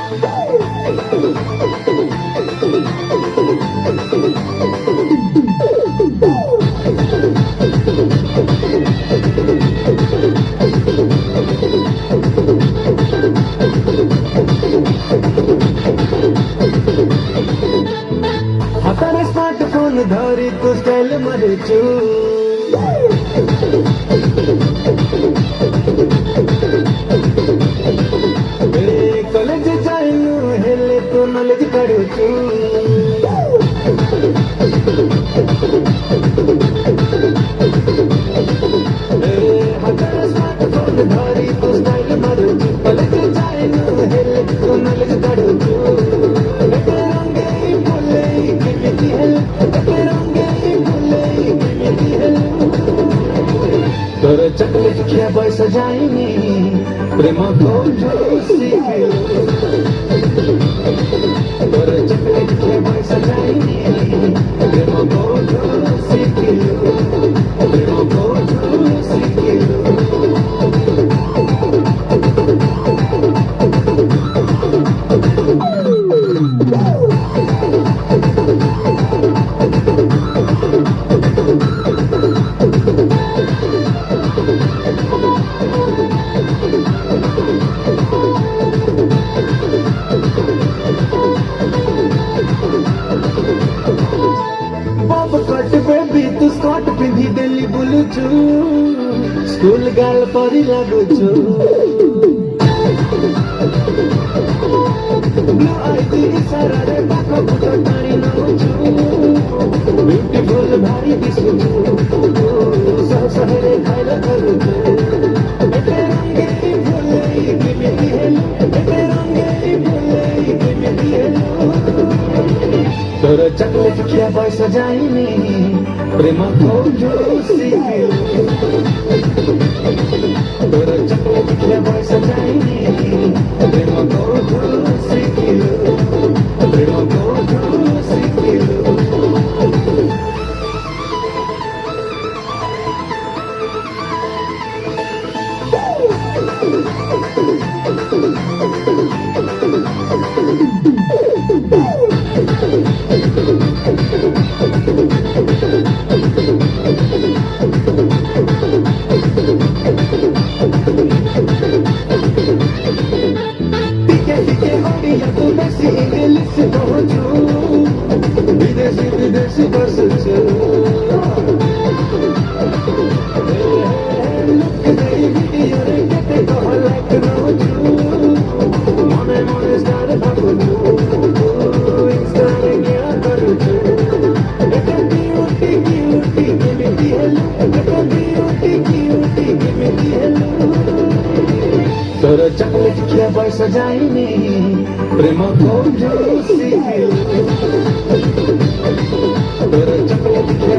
हाताने स्मार्टफोन धरी तू स्टाईल मध्ये चू कॉलेज जाइनु हेले तू नॉलेज काढुचू हाताने स्मार्टफोन धरी तू स्टाईल मध्ये चू कॉलेज जाइनु हेले तू नॉलेज काढुचू तोर चकलेट खिया बस जाइनी प्रेम को सिखिलु तोर चकलेट खिया बस जाइनी प्रेम को सिखिलु प्रेम को सिखिलु बेबी तू स्कॉट पिंधी दिल्ली बुलुचु स्कूल गाल परी लगुचु ब्लू आईज इशारा रे पाखो फुटो टाणी नउचु ब्यूटीफुल भारी दिसुचु सहरे खाइला करुचु एते रंगे फुले किमिति हेलो एते रंगे फुले किमिति हेलो तोर चकलेट खिया बस जाइनी प्रेम को सिखिलु तोर चकलेट खिया बस जाइनी प्रेम को सिखिलु प्रेम को सिखिलु विदेशी इंग्लिश पहुंचू विदेशी बस लुक गई वीडियो रे केते कह लाइक नउचू मने मने स्टार भागुचू इंस्टा रे क्या करूचू एते ब्यूटी किमिति हेलो एते ब्यूटी किमिति हेलो तोर चकलेट खिया बस जाइनी प्रेम को सिखिलु तोर चकलेट खिया